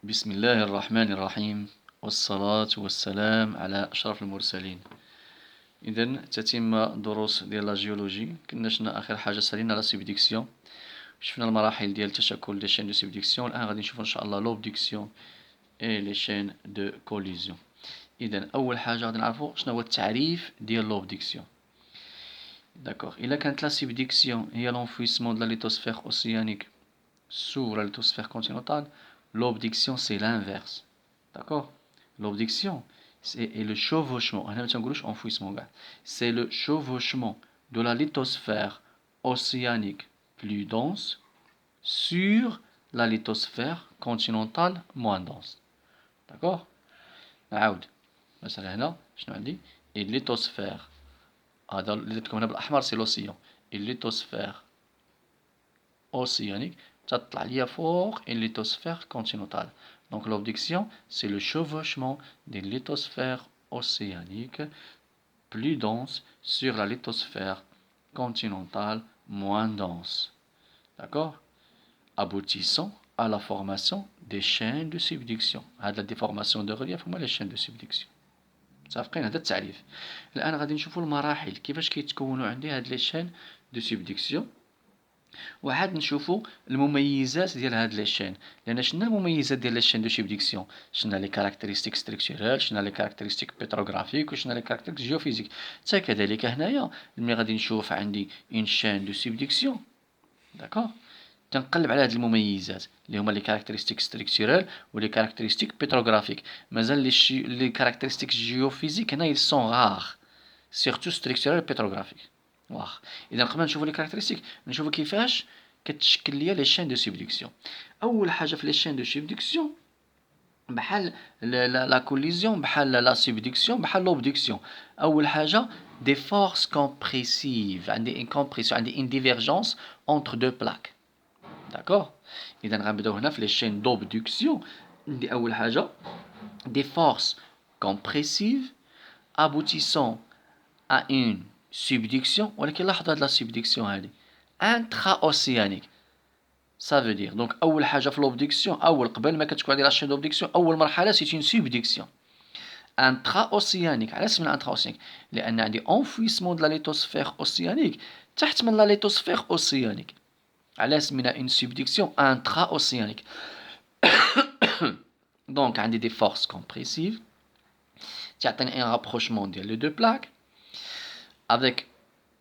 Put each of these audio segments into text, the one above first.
بسم الله الرحمن الرحيم والصلاة والسلام على أشرف المرسلين. إذن تتم دروس ديال لا جيولوجي. كنا شفنا آخر حاجة سالينا لا سيبديكسيون، شفنا المراحل ديال تشكل دي شين دو سيبديكسيون. الآن غادي نشوفو إن شاء الله لوبديكسيون إي لي شين دو كوليزيون. إذن أول حاجة غادي نعرفو شنو هو التعريف ديال لوبديكسيون. داكوغ، إلا كانت لا سيبديكسيون هي لونفويسمون دو لا ليتوسفير أوسيانيك sous la lithosphère continentale, l'obduction c'est l'inverse. D'accord? L'obduction c'est le chevauchement. C'est le chevauchement de la lithosphère océanique plus dense sur la lithosphère continentale moins dense. D'accord? نعاود مثلا هنا شنو عندي؟ الليتوسفير هذا اللي درتكم هنا بالأحمر سي l'océan. الليتوسفير océanique تطلع ليا فوق une lithosphère continentale. Donc l'obduction c'est le chevauchement des lithosphères océaniques plus denses sur la lithosphère continentale moins dense. D'accord? Aboutissant à la formation des chaînes de subduction. هاد la déformation de relief هما les chaînes de subduction. متفقين؟ هذا التعريف. الآن غادي نشوفوا المراحل كيفاش كيتكونوا عندي هاد les chaînes de subduction. وعاد نشوفوا المميزات ديال هاد لي شين، لان شنو المميزات ديال لي شين دو سيبديكسيون؟ شنو لي كاركتيرستيك ستركتورال، شنو لي كاركتيرستيك بيتروغرافيك، وشنو لي كاركتيرستيك جيوفيزيك. حتى كذلك هنايا ملي غادي نشوف عندي اون شين دو سيبديكسيون، داكوغ، تنقلب على هاد المميزات اللي هما لي كاركتيرستيك ستركتورال ولي كاركتيرستيك بيتروغرافيك. مازال لي كاركتيرستيك جيوفيزيك هنا ils sont rares surtout ستركتورال بيتروغرافيك. واخ، اذا قبل نشوفوا لي كاركتيرستيك نشوفوا كيفاش كتشكل ليا لي شين دو سيبديكسيون. اول حاجه في لي شين دو سيبديكسيون بحال لا كوليزيون، بحال لا سيبديكسيون، بحال لوبديكسيون. اول حاجه دي فورس كومبريسيف، عندي ان كومبريسيون، عندي ان ديفيرجونس اونتر دو بلاك. داكوغ، اذا غنبداو هنا في لي شين دوبديكسيون. عندي اول حاجه دي فورس كومبريسيف aboutissant à une subduction. ولكن لاحظوا هاد لا سيبديكسيون هادي intra-océanique. Ça veut dire donc أول حاجة في l'obduction، أول قبل ما كتكون عندي لا شين d'obduction، أول مرحلة c'est une subduction intra-océanique. علاش سمينا intra-océanique؟ لأن عندي enfouissement de la lithosphère océanique تحت من la lithosphère océanique. علاش سمينا une subduction intra-océanique؟ donc عندي des forces compressives تعطيني un rapprochement ديال les deux plaques avec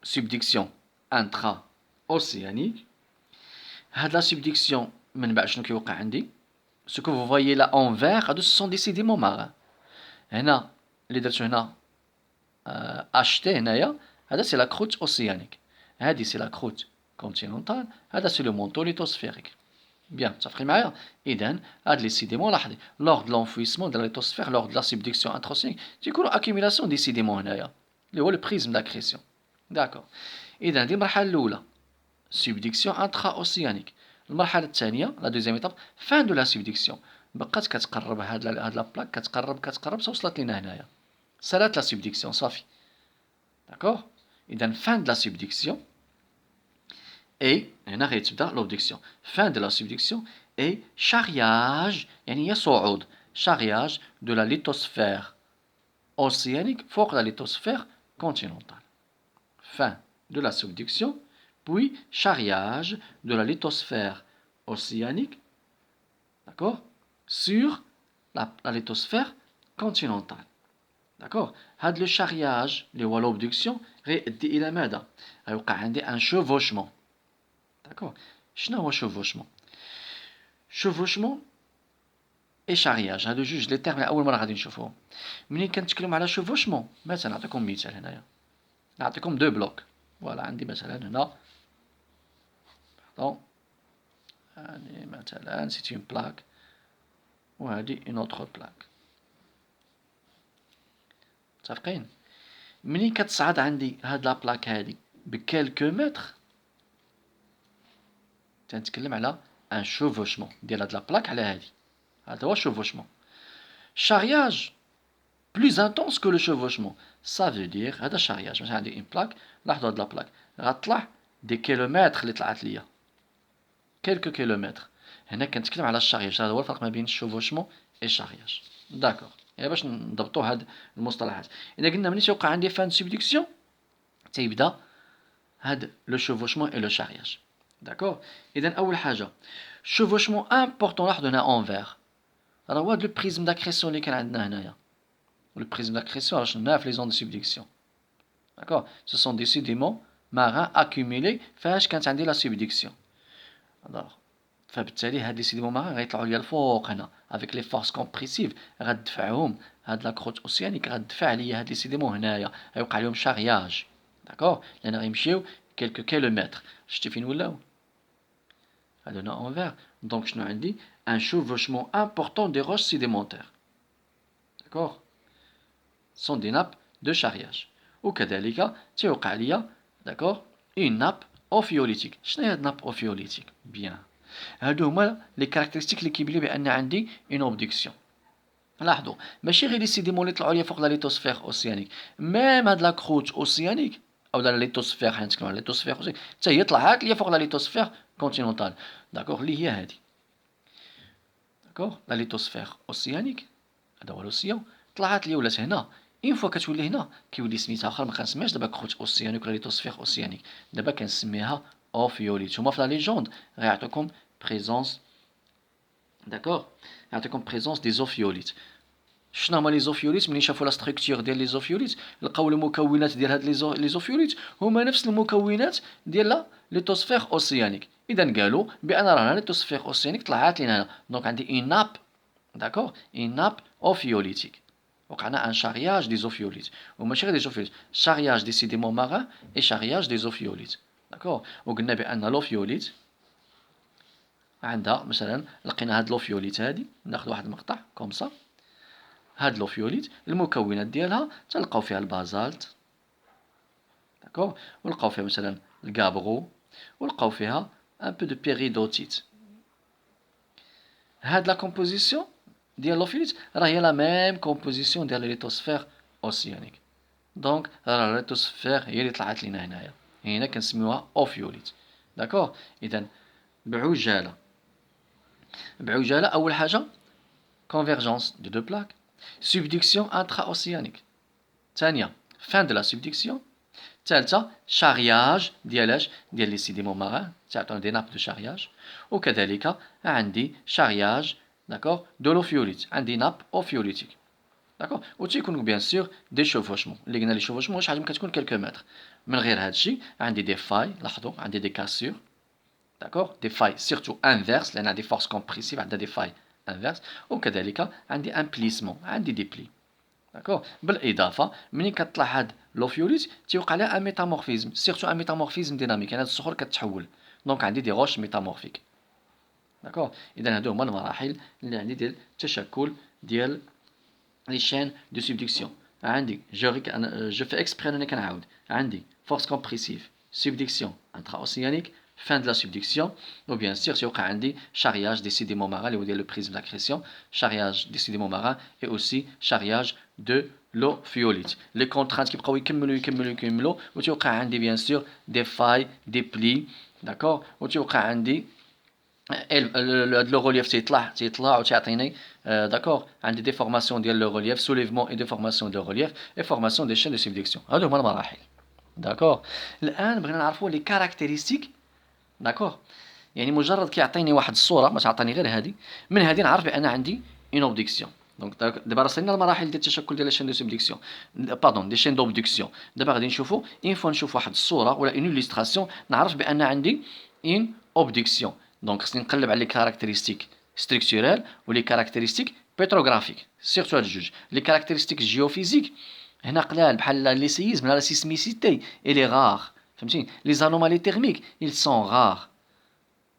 subduction intra-océanique. هاد لا سبديكسيون من بعد شنو كيوقع عندي؟ سو كو فو فوايي لا اون فير هادو سون دي سيديمون مارين. هنا اللي درتو هنا اش تي هنايا هذا سي لا كروت اوسيانيك، هادي سي لا كروت كونتينونتال، هذا سي لو مونطو ليتوسفيريك. بيان متفقين معايا؟ اذا هاد لي سيديمون لاحظي لور دو لونفويسمون دو لا ليتوسفير لور دو لا سبديكسيون انتروسيانيك تيكونوا اكيميلاسيون دي سيديمون هنايا اللي هو البريزم داكريسيون. داكور، اذا هادي المرحله الاولى subduction intra-océanique. المرحلة الثانية لا دوزيام ايتاب فان دو لا سبديكسيون، بقات كتقرب هاد لا بلاك كتقرب وصلت لينا هنايا سالات لا سبديكسيون صافي. داكوغ، اذا فان دو لا سبديكسيون اي هنا غيتبدا لوبديكسيون. فان دو لا سبديكسيون اي شارياج، يعني هي صعود، شارياج دو لا ليتوسفير اوسيانيك فوق لا ليتوسفير كونتينونتال. فان دو لا سبديكسيون puis charriage de la lithosphère océanique, d'accord, sur la lithosphère continentale. D'accord. هاد لو charriage اللي هو l'obduction غيؤدي إلى ماذا؟ غيوقع عندي ان chevauchement. d'accord. شنو هو chevauchement؟ chevauchement et charriage هادو جوج لي تيرم أول مرة غادي نشوفوهم. منين كنتكلم على chevauchement مثلا نعطيكم مثال هنايا، نعطيكم دو بلوك. فوالا عندي مثلا هنا هادي مثلا سيت اون بلاك وهادي اون اوتر بلاك. متفقين؟ منين كتصعد عندي هاد لا بلاك هادي بكالكو متر تنتكلم على ان شوفوشمون ديال هاد لا بلاك على هادي، هذا هو شوفوشمون. شارياج بلوز انتونس كو لو شوفوشمون، سا فو دير هذا شارياج. مثلا عندي اون بلاك، لاحظوا هاد لا بلاك غطلع دي كيلومتر اللي طلعت ليا، كيلكو كيلومتر. هنا كنتكلم على الشارياج. هذا هو الفرق ما بين الشوفوشمون اي الشارياج. داكور، يعني باش نضبطوا هاد المصطلحات. اذا قلنا ملي تيوقع عندي فان سوبدكسيون تيبدا هاد لو شوفوشمون اي لو شارياج. داكور. اذا اول حاجه شوفوشمون امبورطون، لاحظوا هنا اونفير، راه هو هاد لو بريزم داكريسيون اللي كان عندنا هنايا. Le prisme d'accrétion, alors je n'ai les ondes de subduction. D'accord? Ce sont des sédiments marins accumulés فاش كانت عندي لا subduction. Alors, فبالتالي هاد لي سيديمون مارين غيطلعوا ليا الفوق هنا افيك لي فورس كومبريسيف، غتدفعهم هاد لا كروت اوسيانيك، غتدفع ليا هاد لي سيديمون هنايا، غيوقع لهم شارياج. داكور، لان غيمشيو كيلكو كيلومتر. شتي فين ولاو هادو هنا اونفير. دونك شنو عندي؟ ان chevauchement important des roches sédimentaires. داكور، sont des nappes de charriage. وكذلك تيوقع ليا داكور اون ناب اوفيوليتيك. شنو هي هاد ناب اوفيوليتيك؟ بيان، هادو هما لي كاركتيرستيك اللي كيبينوا بان عندي اون اوبدكسيون. لاحظوا ماشي غير لي سيديمون اللي طلعوا ليا فوق لا ليتوسفير اوسيانيك، ميم هاد لا كروت اوسيانيك او لا ليتوسفير، حنا نتكلموا على ليتوسفير اوسيانيك، حتى هي طلعت ليا فوق لا ليتوسفير كونتينونتال. داكور، اللي هي هادي. داكور، لا ليتوسفير اوسيانيك هذا هو لوسيون، طلعت لي ولات هنا. اون فوا كتولي هنا كيولي سميتها اخر، ما كنسميهاش دابا كروت اوسيانيك ولا ليتوسفير اوسيانيك، دابا كنسميها اوفيوليت. هما في لا ليجوند غيعطيوكم بريزونس، داكور، يعطيكم بريزونس دي زوفيوليت. شنو هما لي زوفيوليت؟ ملي شافوا لا ستركتور ديال لي زوفيوليت لقاو المكونات ديال هاد لي زوفيوليت هما نفس المكونات ديال لا ليتوسفير اوسيانيك. اذا قالوا بان راه ليتوسفير اوسيانيك طلعت لينا هنا. دونك عندي اون ناب، داكور، اون ناب اوفيوليتيك. وقعنا ان شارياج دي زوفيوليت، وماشي غير دي زوفيوليت، شارياج دي سيديمون مارين اي شارياج دي زوفيوليت. داكور، وقلنا بان لوفيوليت عندها مثلا، لقينا هاد لوفيوليت هادي، ناخذ واحد المقطع كوم سا. هاد لوفيوليت المكونات ديالها تلقاو فيها البازالت، داكور، ولقاو فيها مثلا الكابغو، ولقاو فيها ان بو دو بيريدوتيت. هاد لا كومبوزيسيون ديال لوفيوليت راه هي لا ميم كومبوزيسيون ديال ليتوسفير اوسيانيك. دونك راه ليتوسفير هي اللي طلعت لينا هنايا، هنا كنسميوها اوفيوليت. داكور. اذا بعجاله اول حاجه convergence de deux plaques, subduction intra-océanique. ثانية fin de la subduction. ثالثة charriage ديال لي سيديمون مارين، تعطون دي ناب دو charriage. وكذلك عندي charriage داكور دو لوفيوليت، عندي ناب اوفيوليتيك. داكور، و تيكونوا بيان سور دي شوفوشمون. اللي قلنا لي شوفوشمون شي حاجه كتكون كيلكو متر. من غير هادشي عندي دي فاي، لاحظوا عندي دي كاسور، داكور، دي فاي سيرتو انفيرس لان عندي فورس كومبريسيف، عندها دي فاي انفيرس. وكذلك عندي ان بليسمون، عندي دي بلي. داكور، بالاضافه ملي كطلع هاد لوفيوليت تيوقع لها ان ميتامورفيزم، سيرتو ان ميتامورفيزم ديناميك، يعني هاد الصخور كتحول. دونك عندي دي روش ميتامورفيك. داكور، اذا هادو هما المراحل اللي عندي ديال التشكل ديال لي شين دو سبدكسيون. عندي جو في اكسبري انني كنعاود، عندي فورس كومبريسيف، سبدكسيون انترا اوسيانيك، fin de la subduction, ou bien sûr تيوقع عندي charriage des sédiments marins اللي هو ديال le prisme d'accrétion, charriage des sédiments marins et aussi charriage de l'eau fluolite. Les contraintes كيبقاو يكملوا وتيوقع عندي bien sûr des failles, des plis, d'accord, وتيوقع عندي هاد لو ريليف تيطلع وتيعطيني داكور. عندي ديفورماسيون ديال لو ريليف، سوليفمون اي ديفورماسيون دو ريليف اي فورماسيون دي شين دو سبدكسيون. هادو هما المراحل. داكور. الان بغينا نعرفوا لي كاركتيرستيك، داكور، يعني مجرد كيعطيني واحد الصوره، ما تعطيني غير هذه، من هذه نعرف بان عندي اون اوبدكسيون. دونك دابا راسلنا المراحل ديال التشكل ديال شين دو سبدكسيون، باردون دي شين دوبدكسيون. دابا غادي نشوفوا اون فوا نشوف واحد الصوره ولا اون إليستراسيون نعرف بان عندي اون اوبدكسيون. دونك خصني نقلب على لي كاركتيرستيك ستركتورال ولي كاركتيرستيك بيتروغرافيك، سيرتو هاد الجوج. لي كاركتيرستيك جيوفيزيك هنا قلال، بحال لي سيزم لا سيسميسيتي اي لي غار، فهمتيني. لي زانومالي تيرميك ils sont rares.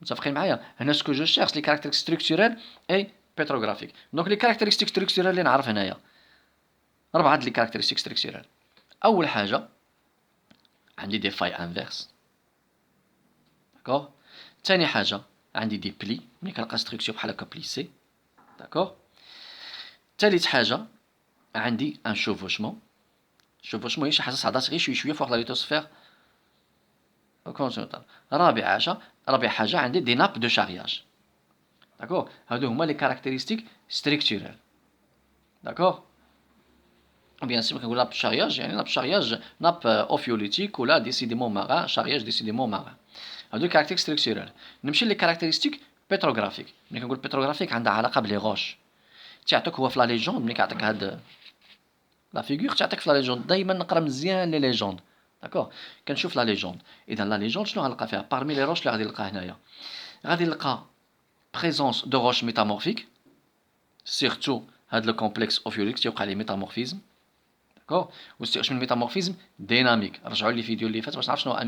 متفقين معايا؟ هنا سكو جو شيرش لي كاركتيرستيك ستركتورال اي بيتروغرافيك. دونك لي كاركتيرستيك ستركتورال اللي نعرف هنايا 4 لي كاركتيرستيك ستركتورال. اول حاجه عندي دي فاي انفيرس، داكور. ثاني حاجه عندي دي بلي، ملي كنلقى ستركتور بحال هكا بليسي، داكور. ثالث حاجه عندي ان شوفوشمون. شوفوشمون هي شي حاجه صعدات غير شويه فوق لا ليتوسفير كونتينونتال. رابع حاجه عندي دي ناب دو شارياج. D'accord? هادو هما les caractéristiques structurelles. D'accord? Bien sûr كنقول ناب charriage يعني ناب charriage ناب ophiolithique ولا décidément marin charriage décidément marin. هادو caractéristiques structurelles. نمشي les caractéristiques pétrographiques. ملي كنقول pétrographique عندها علاقة بلي غوش. تعطيك هو في لا ليجوند ملي كيعطيك هاد لا فيغور تعطيك في لا ليجوند دائما نقرا مزيان لي ليجوند. داكوغ كنشوف لا ليجوند اذا لا ليجوند شنو غنلقى فيها بارمي لي روش اللي غادي نلقى هنايا غادي نلقى présence de roches métamorphiques surtout هاد لو كومبلكس اوفيوليك تيوقع ليه ميتامورفيزم داكوغ واش من ميتامورفيزم ديناميك رجعوا لي فيديو اللي فات باش نعرف شنو ان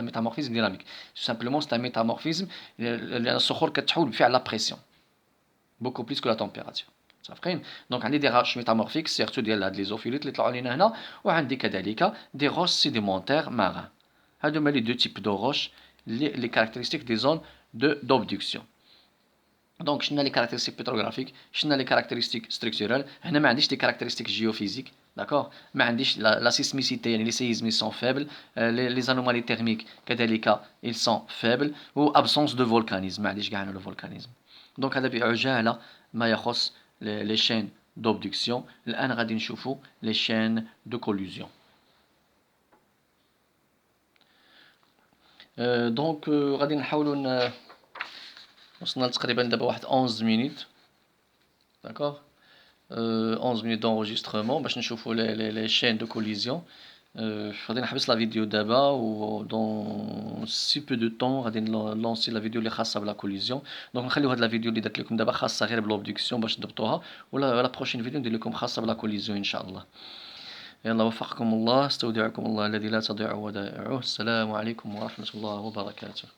ميتامورفيزم ديناميك سامبلومون سي ان ميتامورفيزم لان الصخور كتحول بفعل لا بريسيون beaucoup plus que la température صافقين دونك عندي دي روش ميتامورفيك سيرتو ديال هاد لي زوفيوليت اللي طلعوا لينا هنا وعندي كذلك دي روش سيديمونتير مارين هادو هما لي دو تيب دو روش لي كاركتيرستيك دي زون دوبدكسيون دونك شنو لي كاركتيرستيك بيتروغرافيك شنو لي كاركتيرستيك ستركتورال هنا ما عنديش دي كاركتيرستيك جيوفيزيك داكوغ ما عنديش لا سيسميسيتي يعني لي سيزمي سون فيبل لي زانومالي تيرميك كذلك ils sont faibles و absence de volcanisme ما عنديش كاع لو فولكانيزم دونك هذا بعجاله ما يخص لي شين دوبدكسيون الان غادي نشوفوا لي شين دو كولوزيون دونك غادي نحاولوا وصلنا تقريبا دابا واحد 11 مينوت داكوغ 11 مينوت d'enregistrement باش نشوفوا لي شين دو كوليزيون غادي نحبس لا فيديو دابا و دون سي بو دو طون غادي نلونسي لا فيديو اللي خاصه بلا كوليزيون دونك نخليو هاد لا فيديو اللي درت لكم دابا خاصه غير بلوبدكسيون باش تضبطوها ولا لا بروشين فيديو ندير لكم خاصه بلا كوليزيون ان شاء الله يلا وفقكم الله استودعكم الله الذي لا تضيع ودائعه السلام عليكم ورحمه الله وبركاته